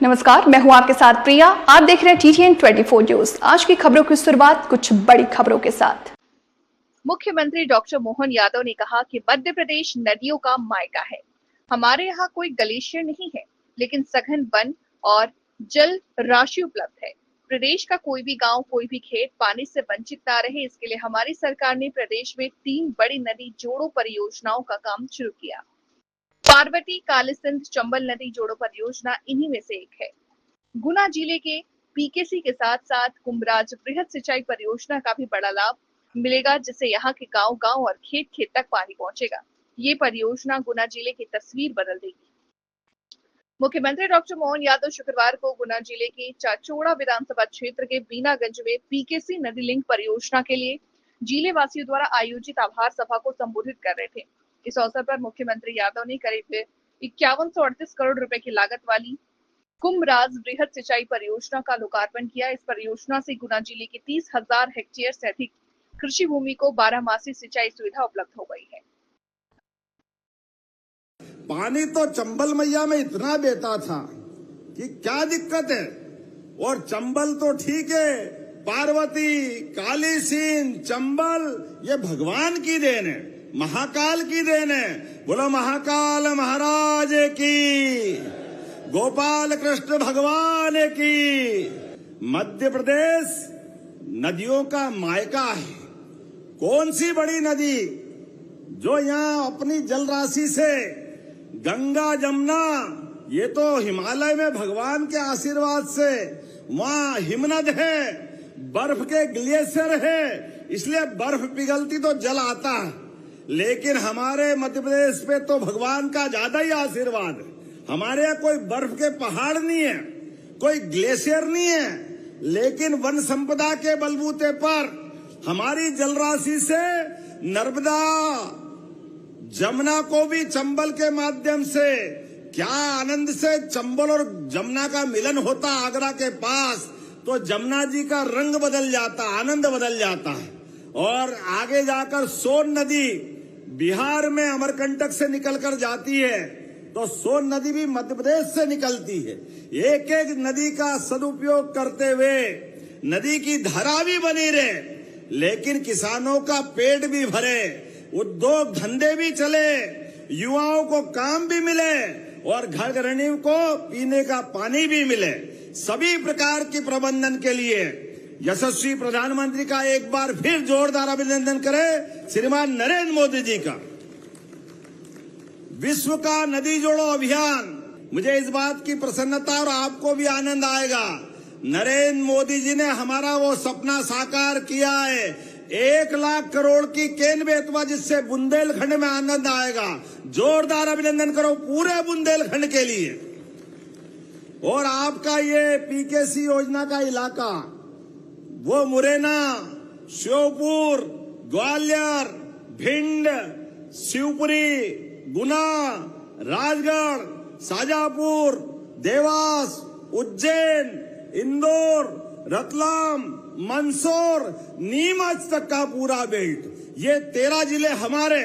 नमस्कार, मैं हूं आपके साथ प्रिया। आप देख रहे हैं TTN 24 न्यूज। आज की खबरों की शुरुआत कुछ बड़ी खबरों के साथ। मुख्यमंत्री डॉक्टर मोहन यादव ने कहा कि मध्य प्रदेश नदियों का मायका है। हमारे यहाँ कोई ग्लेशियर नहीं है, लेकिन सघन वन और जल राशि उपलब्ध है। प्रदेश का कोई भी गांव, कोई भी खेत पानी से वंचित ना रहे, इसके लिए हमारी सरकार ने प्रदेश में 3 बड़ी नदी जोड़ो परियोजनाओं का काम शुरू किया। पार्वती, कालीसिंध, चंबल नदी जोड़ो परियोजना इन्हीं में से एक है। गुना जिले के PKC के साथ साथ कुंभराज वृहद सिंचाई परियोजना का भी बड़ा लाभ मिलेगा, जिससे यहाँ के गांव-गांव और खेत-खेत तक पानी पहुंचेगा। ये परियोजना गुना जिले की तस्वीर बदल देगी। मुख्यमंत्री डॉक्टर मोहन यादव शुक्रवार को गुना जिले के चाचौड़ा विधानसभा क्षेत्र के बीनागंज में PKC नदी लिंक परियोजना के लिए जिले वासियों द्वारा आयोजित आभार सभा को संबोधित कर रहे थे। इस अवसर पर मुख्यमंत्री यादव ने करीब 5138 करोड़ रुपए की लागत वाली कुंभराज वृहद सिंचाई परियोजना का लोकार्पण किया। इस परियोजना से गुना जिले के 30,000 हेक्टेयर से अधिक कृषि भूमि को 12 मासी सिंचाई सुविधा उपलब्ध हो गई है। पानी तो चंबल मैया में इतना बेहता था कि क्या दिक्कत है। और चंबल तो ठीक है, पार्वती, कालीसिंध, चंबल ये भगवान की देन है, महाकाल की देन है। बोलो महाकाल महाराज की, गोपाल कृष्ण भगवान की। मध्य प्रदेश नदियों का मायका है। कौन सी बड़ी नदी जो यहाँ अपनी जल राशि से, गंगा जमुना, ये तो हिमालय में भगवान के आशीर्वाद से वहाँ हिमनद है, बर्फ के ग्लेशियर है, इसलिए बर्फ पिघलती तो जल आता है। लेकिन हमारे मध्य प्रदेश पे तो भगवान का ज्यादा ही आशीर्वाद है। हमारे यहाँ कोई बर्फ के पहाड़ नहीं है, कोई ग्लेशियर नहीं है, लेकिन वन संपदा के बलबूते पर हमारी जल राशि से नर्मदा, जमुना को भी चंबल के माध्यम से क्या आनंद से चंबल और जमुना का मिलन होता आगरा के पास, तो जमुना जी का रंग बदल जाता, आनंद बदल जाता है। और आगे जाकर सोन नदी बिहार में अमरकंटक से निकलकर जाती है, तो सोन नदी भी मध्य प्रदेश से निकलती है। एक एक नदी का सदुपयोग करते हुए नदी की धारा भी बनी रहे, लेकिन किसानों का पेट भी भरे, उद्योग धंधे भी चले, युवाओं को काम भी मिले और घर गृहिणियों को पीने का पानी भी मिले। सभी प्रकार के प्रबंधन के लिए यशस्वी प्रधानमंत्री का एक बार फिर जोरदार अभिनंदन करें श्रीमान नरेंद्र मोदी जी का। विश्व का नदी जोड़ो अभियान, मुझे इस बात की प्रसन्नता और आपको भी आनंद आएगा, नरेंद्र मोदी जी ने हमारा वो सपना साकार किया है। 1 लाख करोड़ की केन बेतवा, जिससे बुंदेलखंड में आनंद आएगा। जोरदार अभिनंदन करो पूरे बुंदेलखंड के लिए। और आपका ये PKC योजना का इलाका, वो मुरैना, श्योपुर, ग्वालियर, भिंड, शिवपुरी, गुना, राजगढ़, शाजापुर, देवास, उज्जैन, इंदौर, रतलाम, मंदसौर, नीमच तक का पूरा बेल्ट, ये 13 जिले हमारे,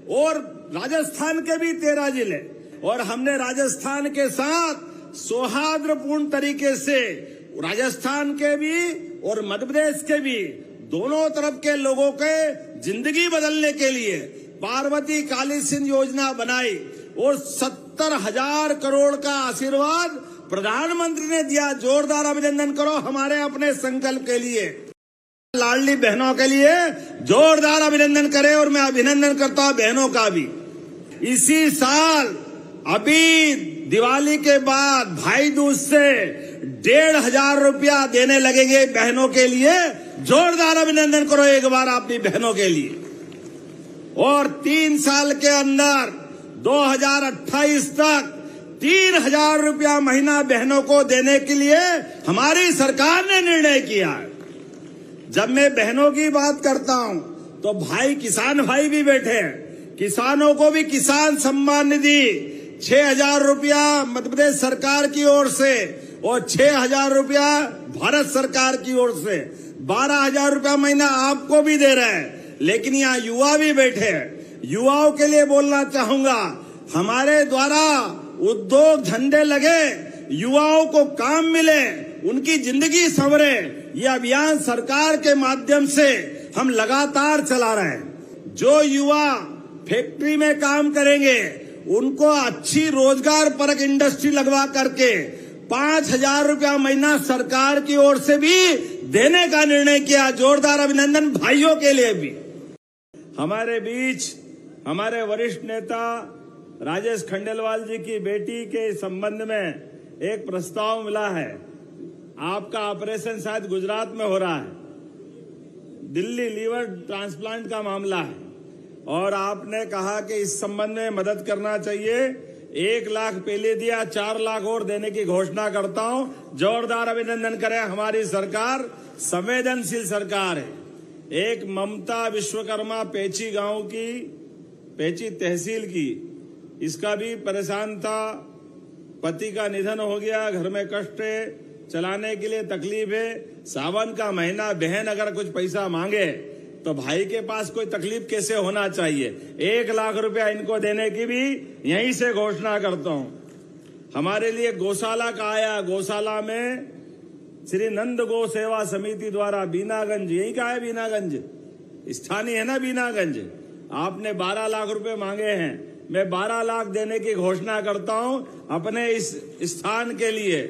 और राजस्थान के भी 13 जिले। और हमने राजस्थान के साथ सौहार्दपूर्ण तरीके से राजस्थान के भी और मध्य प्रदेश के भी दोनों तरफ के लोगों के जिंदगी बदलने के लिए पार्वती कालीसिंध योजना बनाई और 70,000 करोड़ का आशीर्वाद प्रधानमंत्री ने दिया। जोरदार अभिनंदन करो हमारे अपने संकल्प के लिए। लाडली बहनों के लिए जोरदार अभिनंदन करें, और मैं अभिनंदन करता हूं बहनों का भी। इसी साल अभी दिवाली के बाद भाई दूज से 1,500 रुपया देने लगेंगे बहनों के लिए। जोरदार अभिनंदन करो एक बार अपनी बहनों के लिए। और 3 साल के अंदर 2028 तक 3,000 रुपया महीना बहनों को देने के लिए हमारी सरकार ने निर्णय किया है। जब मैं बहनों की बात करता हूं तो भाई, किसान भाई भी बैठे हैं, किसानों को भी किसान सम्मान निधि 6,000 रुपया मध्य प्रदेश सरकार की ओर से और 6,000 रुपया भारत सरकार की ओर से 12,000 रुपया महीना आपको भी दे रहे हैं। लेकिन यहाँ युवा भी बैठे हैं, युवाओं के लिए बोलना चाहूंगा, हमारे द्वारा उद्योग धंधे लगे, युवाओं को काम मिले, उनकी जिंदगी संवरे, ये अभियान सरकार के माध्यम से हम लगातार चला रहे हैं। जो युवा फैक्ट्री में काम करेंगे उनको अच्छी रोजगार परक इंडस्ट्री लगवा करके 5,000 रुपया महीना सरकार की ओर से भी देने का निर्णय किया। जोरदार अभिनंदन भाइयों के लिए भी। हमारे बीच हमारे वरिष्ठ नेता राजेश खंडेलवाल जी की बेटी के संबंध में एक प्रस्ताव मिला है। आपका ऑपरेशन शायद गुजरात में हो रहा है, दिल्ली लीवर ट्रांसप्लांट का मामला है, और आपने कहा कि इस संबंध में मदद करना चाहिए। 1 लाख पहले दिया, 4 लाख और देने की घोषणा करता हूं। जोरदार अभिनंदन करें। हमारी सरकार संवेदनशील सरकार है। एक ममता विश्वकर्मा पेची गांव की, पेची तहसील की, इसका भी परेशान था, पति का निधन हो गया, घर में कष्ट है, चलाने के लिए तकलीफ है। सावन का महीना, बहन अगर कुछ पैसा मांगे तो भाई के पास कोई तकलीफ कैसे होना चाहिए। 1 लाख रुपया इनको देने की भी यहीं से घोषणा करता हूं। हमारे लिए गौशाला का आया, गौशाला में श्री नंद गौ सेवा समिति द्वारा बीनागंज, यही का है बीनागंज, स्थानीय है ना बीनागंज, आपने 12 लाख रुपए मांगे हैं। मैं 12 लाख देने की घोषणा करता हूं अपने इस स्थान के लिए।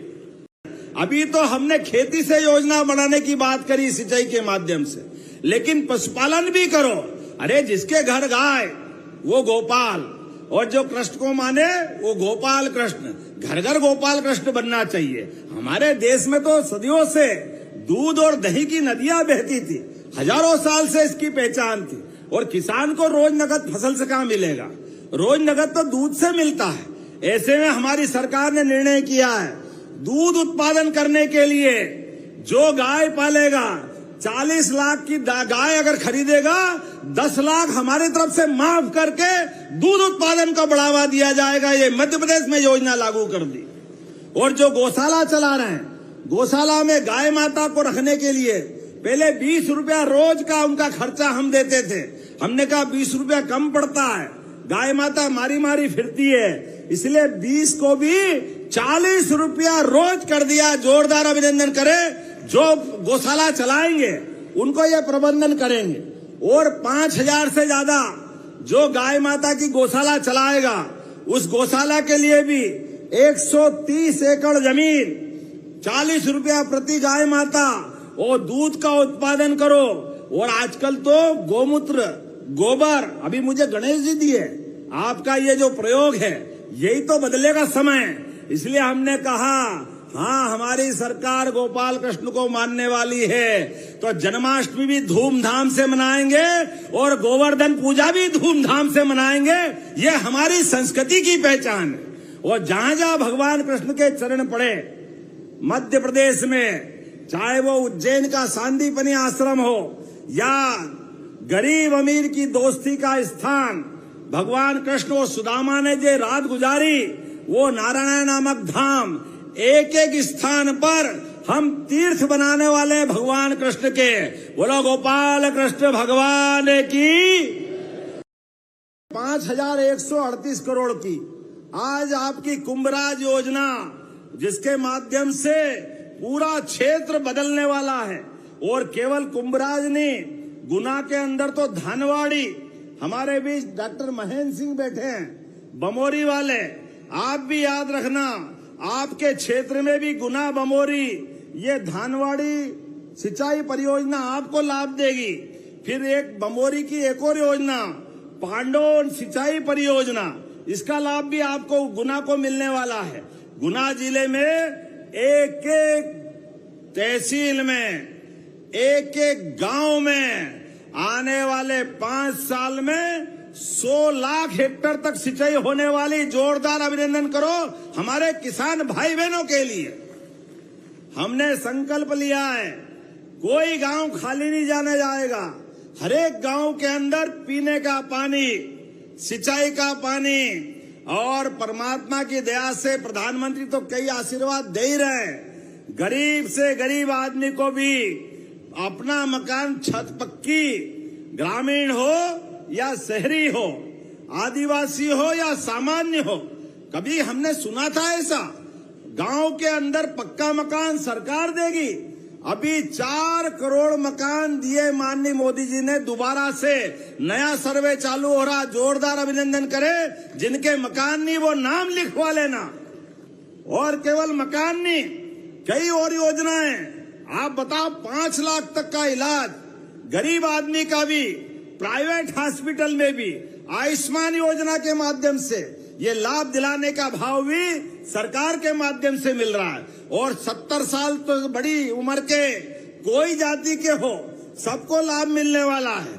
अभी तो हमने खेती से योजना बनाने की बात करी सिंचाई के माध्यम से, लेकिन पशुपालन भी करो। अरे जिसके घर गाय वो गोपाल, और जो कृष्ण को माने वो गोपाल कृष्ण, घर घर गोपाल कृष्ण बनना चाहिए। हमारे देश में तो सदियों से दूध और दही की नदियां बहती थी, हजारों साल से इसकी पहचान थी। और किसान को रोज नगद फसल से कहां मिलेगा, रोज नगद तो दूध से मिलता है। ऐसे में हमारी सरकार ने निर्णय किया है, दूध उत्पादन करने के लिए जो गाय पालेगा 40 लाख की गाय अगर खरीदेगा, 10 लाख हमारी तरफ से माफ करके दूध उत्पादन को बढ़ावा दिया जाएगा। ये मध्य प्रदेश में योजना लागू कर दी। और जो गौशाला चला रहे हैं, गौशाला में गाय माता को रखने के लिए पहले 20 रुपया रोज का उनका खर्चा हम देते थे। हमने कहा 20 रुपया कम पड़ता है, गाय माता मारी मारी फिरती है, इसलिए 20 को भी 40 रुपया रोज कर दिया। जोरदार अभिनंदन करें। जो गौशाला चलाएंगे उनको ये प्रबंधन करेंगे। और 5,000 से ज्यादा जो गाय माता की गौशाला चलाएगा, उस गौशाला के लिए भी 130 एकड़ जमीन, 40 रुपया प्रति गाय माता, और दूध का उत्पादन करो। और आजकल तो गोमूत्र, गोबर, अभी मुझे गणेश जी दिए, आपका ये जो प्रयोग है यही तो बदलेगा समय। इसलिए हमने कहा हाँ, हमारी सरकार गोपाल कृष्ण को मानने वाली है, तो जन्माष्टमी भी धूमधाम से मनाएंगे और गोवर्धन पूजा भी धूमधाम से मनाएंगे। ये हमारी संस्कृति की पहचान है। और जहां जहां भगवान कृष्ण के चरण पड़े मध्य प्रदेश में, चाहे वो उज्जैन का सांदीपनि आश्रम हो या गरीब अमीर की दोस्ती का स्थान, भगवान कृष्ण और सुदामा ने जो रात गुजारी, वो नारायण नामक धाम, एक एक स्थान पर हम तीर्थ बनाने वाले भगवान कृष्ण के। बोलो गोपाल कृष्ण भगवान की। 5,138 करोड़ की आज आपकी कुंभराज योजना, जिसके माध्यम से पूरा क्षेत्र बदलने वाला है। और केवल कुंभराज नहीं, गुना के अंदर तो धानवाड़ी, हमारे बीच डॉक्टर महेंद्र सिंह बैठे हैं, बमोरी वाले, आप भी याद रखना, आपके क्षेत्र में भी गुना बमोरी, ये धानवाड़ी सिंचाई परियोजना आपको लाभ देगी। फिर एक बमोरी की एक और योजना, पांडव सिंचाई परियोजना, इसका लाभ भी आपको गुना को मिलने वाला है। गुना जिले में एक एक तहसील में, एक एक गांव में आने वाले 5 साल में 100 लाख हेक्टेयर तक सिंचाई होने वाली। जोरदार अभिनंदन करो हमारे किसान भाई बहनों के लिए। हमने संकल्प लिया है, कोई गांव खाली नहीं जाने जाएगा। हर एक गांव के अंदर पीने का पानी, सिंचाई का पानी, और परमात्मा की दया से प्रधानमंत्री तो कई आशीर्वाद दे ही रहे हैं। गरीब से गरीब आदमी को भी अपना मकान छत पक्की, ग्रामीण हो या शहरी हो, आदिवासी हो या सामान्य हो। कभी हमने सुना था ऐसा गांव के अंदर पक्का मकान सरकार देगी। अभी 4 करोड़ मकान दिए माननीय मोदी जी ने। दोबारा से नया सर्वे चालू हो रहा, जोरदार अभिनंदन करें। जिनके मकान नहीं वो नाम लिखवा लेना। और केवल मकान नहीं, कई और योजनाएं। आप बताओ, 5 लाख तक का इलाज गरीब आदमी का भी, प्राइवेट हॉस्पिटल में भी आयुष्मान योजना के माध्यम से ये लाभ दिलाने का भाव भी सरकार के माध्यम से मिल रहा है। और 70 साल तो बड़ी उम्र के कोई जाति के हो, सबको लाभ मिलने वाला है।